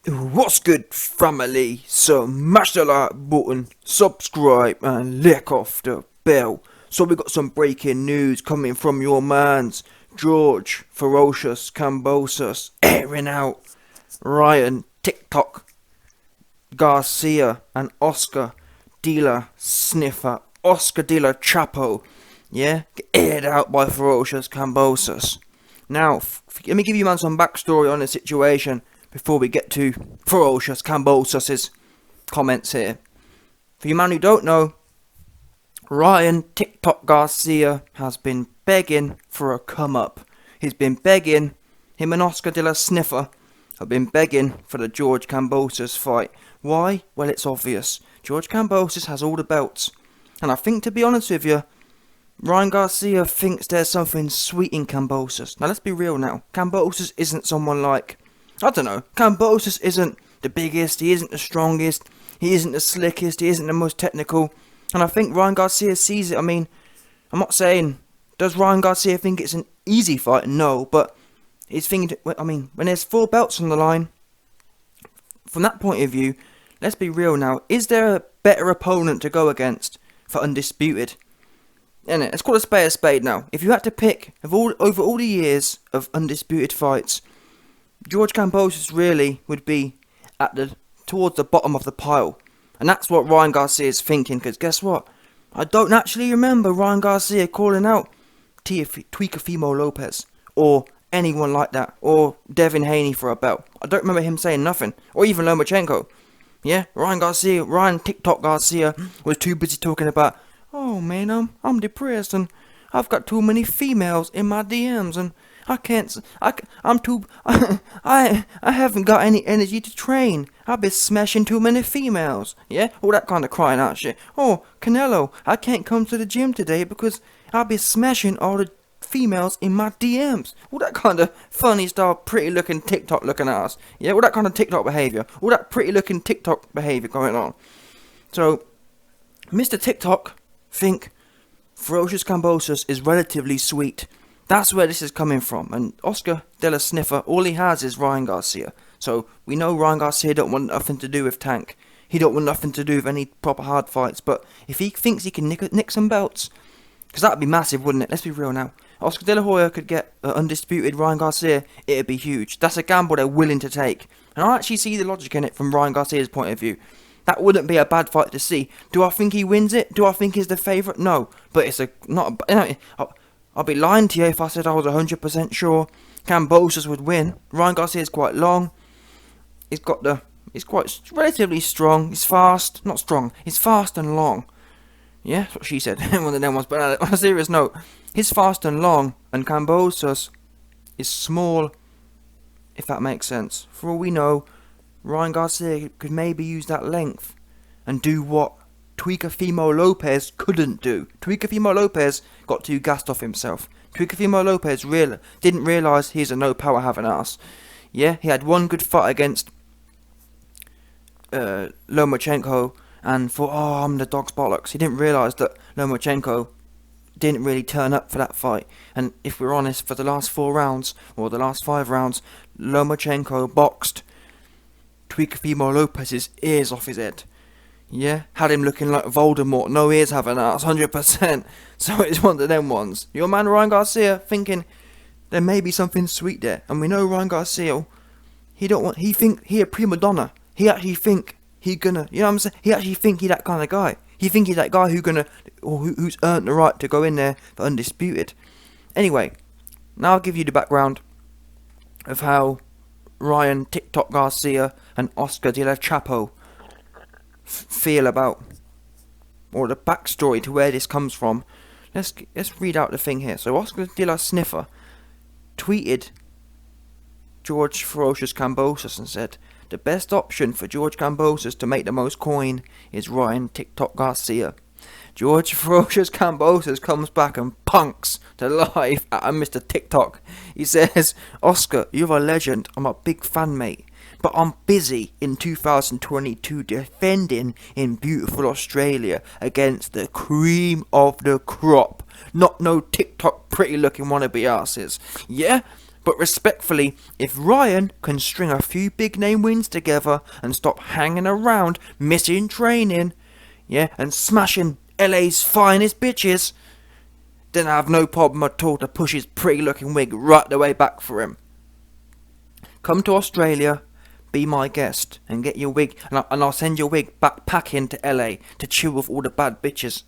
What's good, family? Smash the like button, subscribe, and lick off the bell. So we got some breaking news coming from your mans, George Ferocious Kambosos, airing out Ryan TikTok Garcia and Oscar De La Sniffer, Oscar De La Chapo, yeah, aired out by Ferocious Kambosos. Now, let me give you man some backstory on the situation before we get to Ferocious Kambosos' comments here. For you man who don't know, Ryan TikTok Garcia has been begging for a come up. He's been begging, him and Oscar De La Sniffer have been begging for the George Kambosos fight. Why? Well, it's obvious. George Kambosos has all the belts. And I think, to be honest with you, Ryan Garcia thinks there's something sweet in Kambosos. Now, let's be real now. Kambosos isn't someone like, I don't know, Kambosos isn't the biggest, he isn't the strongest, he isn't the slickest, he isn't the most technical. And I think Ryan Garcia sees it. I mean, I'm not saying, does Ryan Garcia think it's an easy fight? No, but he's thinking, I mean, when there's 4 belts on the line, from that point of view, let's be real now, is there a better opponent to go against for undisputed? Innit? Let's call a spade now. If you had to pick, over all the years of undisputed fights, George Kambosos really would be towards the bottom of the pile. And that's what Ryan Garcia is thinking, because guess what? I don't actually remember Ryan Garcia calling out Teofimo Lopez, or anyone like that, or Devin Haney for a belt. I don't remember him saying nothing, or even Lomachenko. Yeah, Ryan TikTok Garcia was too busy talking about, oh man, I'm depressed and I've got too many females in my DMs and I haven't got any energy to train. I've been smashing too many females. Yeah, all that kind of crying out shit. Oh, Canelo, I can't come to the gym today because I've been smashing all the females in my DMs. All that kind of funny style, pretty looking TikTok looking ass. Yeah, all that kind of TikTok behaviour. All that pretty looking TikTok behaviour going on. So, Mr. TikTok think Ferocious Kambosos is relatively sweet. That's where this is coming from. And Oscar De La Sniffer, all he has is Ryan Garcia. So we know Ryan Garcia don't want nothing to do with Tank. He don't want nothing to do with any proper hard fights. But if he thinks he can nick some belts, because that'd be massive, wouldn't it? Let's be real now. Oscar De La Hoya could get undisputed Ryan Garcia. It'd be huge. That's a gamble they're willing to take. And I actually see the logic in it from Ryan Garcia's point of view. That wouldn't be a bad fight to see. Do I think he wins it? Do I think he's the favourite? No. But it's I'll be lying to you if I said I was 100% sure Kambosos would win. Ryan Garcia is quite long. He's quite relatively strong. He's fast. Not strong. He's fast and long. Yeah, that's what she said. One of them ones. But on a serious note, he's fast and long. And Kambosos is small, if that makes sense. For all we know, Ryan Garcia could maybe use that length and do what Teofimo Lopez couldn't do. Teofimo Lopez got too gassed off himself. Teofimo Lopez didn't realise he's a no power having ass. Yeah, he had one good fight against Lomachenko and thought, oh, I'm the dog's bollocks. He didn't realise that Lomachenko didn't really turn up for that fight. And if we're honest, for the last 4 rounds, or the last 5 rounds, Lomachenko boxed Teofimo Lopez's ears off his head. Yeah, had him looking like Voldemort, no ears having ass, 100%. So it's one of them ones. Your man Ryan Garcia thinking there may be something sweet there, and we know Ryan Garcia, he a prima donna. He actually think he gonna, you know what I'm saying? He actually think he that kind of guy. He think he's that guy who's earned the right to go in there for undisputed. Anyway, now I'll give you the background of how Ryan TikTok Garcia and Oscar De La Chapo feel about, or the backstory to where this comes from. Let's read out the thing here. So Oscar De La Sniffer tweeted George Ferocious Kambosos and said, the best option for George Kambosos to make the most coin is Ryan TikTok Garcia. George Ferocious Kambosos comes back and punks to life at Mr. TikTok. He says, Oscar, you're a legend. I'm a big fan, mate. But I'm busy in 2022 defending in beautiful Australia against the cream of the crop. Not no TikTok pretty looking wannabe asses. Yeah? But respectfully, if Ryan can string a few big name wins together and stop hanging around, missing training, yeah, and smashing LA's finest bitches, then I have no problem at all to push his pretty looking wig right the way back for him. Come to Australia, be my guest, and get your wig, and I'll send your wig back packing to LA to chill with all the bad bitches.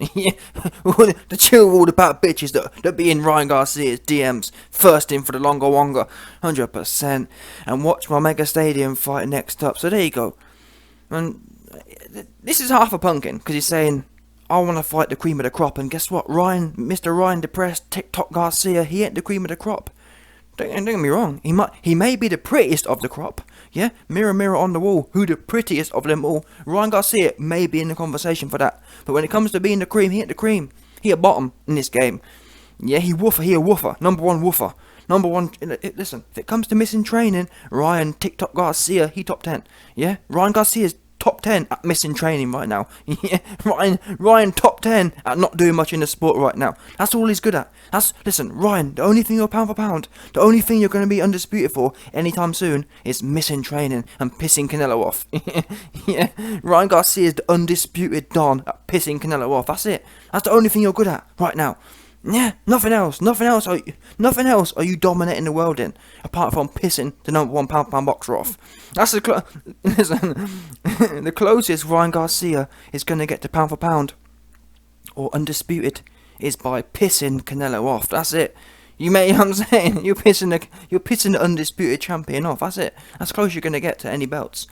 To chill with all the bad bitches that be in Ryan Garcia'S DMs, thirsting for the longer wonga, 100%, and watch my mega stadium fight next up. So there you go. And this is half a pumpkin, because he's saying, I want to fight the cream of the crop, and guess what? Mr. Ryan Depressed TikTok Garcia, he ain't the cream of the crop. Don't get me wrong, he may be the prettiest of the crop, yeah? Mirror, mirror on the wall, who the prettiest of them all? Ryan Garcia may be in the conversation for that, but when it comes to being the cream, he ain't the cream. He a bottom in this game. Yeah, he a woofer, number one woofer. Number one, listen, if it comes to missing training, Ryan TikTok Garcia, he top 10, yeah? Ryan Garcia's top 10 at missing training right now. Yeah, Ryan top 10 at not doing much in the sport right now. That's all he's good at. Listen, Ryan, the only thing you're pound for pound, the only thing you're going to be undisputed for anytime soon is missing training and pissing Canelo off. Yeah, Ryan Garcia is the undisputed Don at pissing Canelo off. That's it. That's the only thing you're good at right now. Yeah, nothing else are you dominating the world in, apart from pissing the number one pound boxer off. That's listen, the closest Ryan Garcia is going to get to pound for pound, or undisputed, is by pissing Canelo off. That's it. You know what I'm saying? You're pissing the undisputed champion off. That's it. That's close you're going to get to any belts.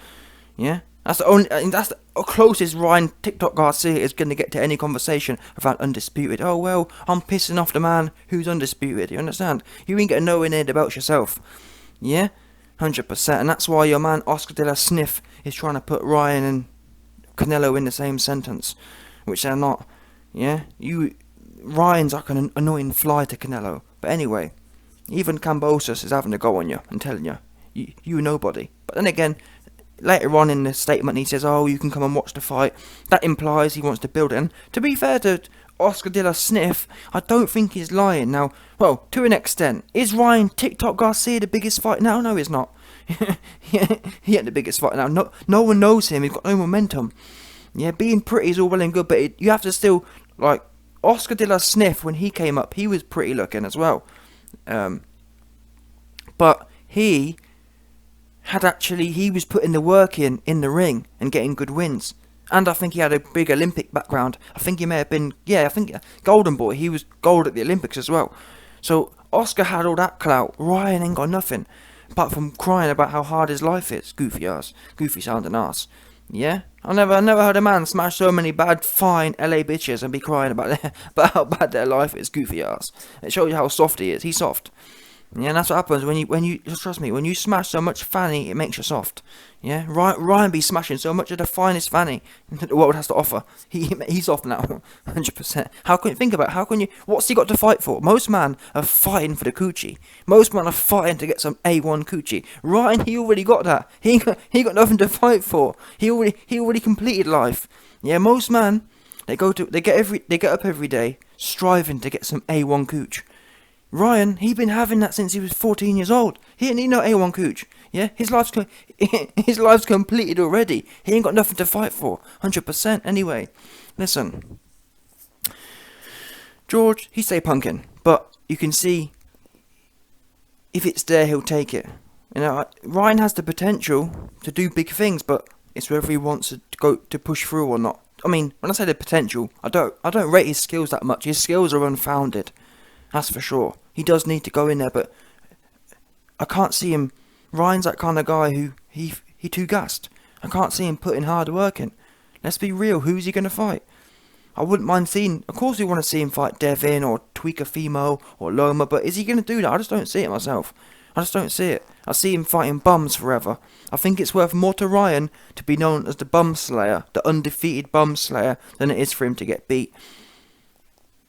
Yeah? That's the closest Ryan TikTok Garcia is going to get to any conversation about undisputed. Oh, well, I'm pissing off the man who's undisputed. You understand? You ain't getting nowhere near the belts yourself. Yeah? 100%. And that's why your man Oscar de la Sniff is trying to put Ryan and Canelo in the same sentence, which they're not. Yeah? Ryan's like an annoying fly to Canelo. But anyway, even Kambosos is having a go on you and telling you nobody. But then again, later on in the statement he says, oh, you can come and watch the fight. That implies he wants to build it. And to be fair to Oscar de la Sniff, I don't think he's lying. Now, well, to an extent, is Ryan TikTok Garcia the biggest fight now? No, he's not. He ain't the biggest fight now. No one knows him. He's got no momentum. Yeah, being pretty is all well and good, but you have to still, like, Oscar de la Sniff, when he came up, he was pretty looking as well. But he was putting the work in the ring and getting good wins. And I think he had a big Olympic background. I think he may have been, Golden Boy. He was gold at the Olympics as well. So Oscar had all that clout. Ryan ain't got nothing, apart from crying about how hard his life is. Goofy ass. Goofy sounding ass. Yeah? I never heard a man smash so many bad, fine LA bitches and be crying about how bad their life is. Goofy ass. It shows you how soft he is. He's soft. Yeah, and that's what happens when you just trust me. When you smash so much fanny, it makes you soft. Yeah, Ryan be smashing so much of the finest fanny that the world has to offer. He's off now, 100%. How can you? What's he got to fight for? Most men are fighting for the coochie. Most men are fighting to get some A1 coochie. Ryan, he already got that. He got nothing to fight for. He already completed life. Yeah, most men they get up every day striving to get some A1 cooch. Ryan, he been having that since he was 14 years old. He ain't need no A1 cooch. Yeah, his life's completed already. He ain't got nothing to fight for. 100%. Anyway, listen, George, he say pumpkin, but you can see if it's there, he'll take it. You know, Ryan has the potential to do big things, but it's whether he wants to push through or not. I mean, when I say the potential, I don't rate his skills that much. His skills are unfounded. That's for sure. He does need to go in there, but I can't see him. Ryan's that kind of guy who he too gassed. I can't see him putting hard work in. Let's be real. Who's he going to fight? I wouldn't mind seeing. Of course, we want to see him fight Devin or Tuikafimo or Loma, but is he going to do that? I just don't see it myself. I just don't see it. I see him fighting bums forever. I think it's worth more to Ryan to be known as the bum slayer, the undefeated bum slayer, than it is for him to get beat.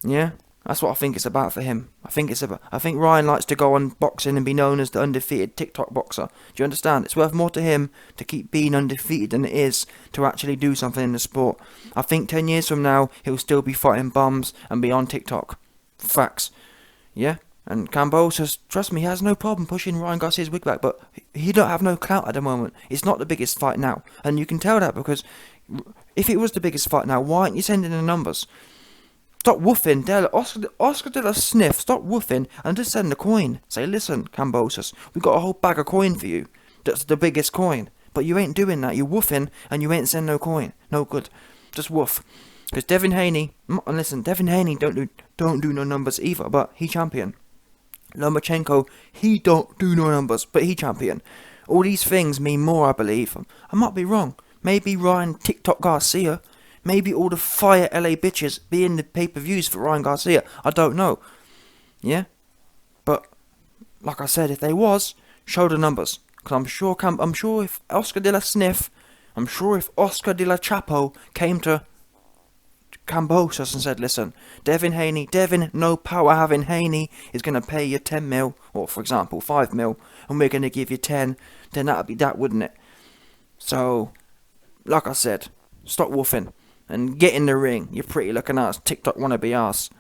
Yeah? That's what I think it's about for him. I think Ryan likes to go on boxing and be known as the undefeated TikTok boxer. Do you understand? It's worth more to him to keep being undefeated than it is to actually do something in the sport. I think 10 years from now, he'll still be fighting bums and be on TikTok. Facts. Yeah? And Kambosos, trust me, he has no problem pushing Ryan Garcia's wig back, but he don't have no clout at the moment. It's not the biggest fight now, and you can tell that because if it was the biggest fight now, why aren't you sending the numbers? Stop woofing, Oscar de la Sniff, stop woofing and just send the coin. Say, listen, Kambosos, we got a whole bag of coin for you. That's the biggest coin. But you ain't doing that. You're woofing and you ain't send no coin. No good. Just woof. Because Devin Haney, and listen, Devin Haney don't do no numbers either, but he champion. Lomachenko, he don't do no numbers, but he champion. All these things mean more, I believe. I might be wrong. Maybe Ryan TikTok Garcia. Maybe all the fire LA bitches be in the pay-per-views for Ryan Garcia. I don't know. Yeah? But, like I said, if they was, show the numbers. Because I'm sure if Oscar de la Sniff, I'm sure if Oscar de la Chapo came to Kambosos and said, listen, Devin, no power having Haney is going to pay you 10 mil, or for example 5 mil, and we're going to give you 10, then that'd be that, wouldn't it? So, like I said, stop woofing and get in the ring, you pretty looking ass, TikTok wannabe ass.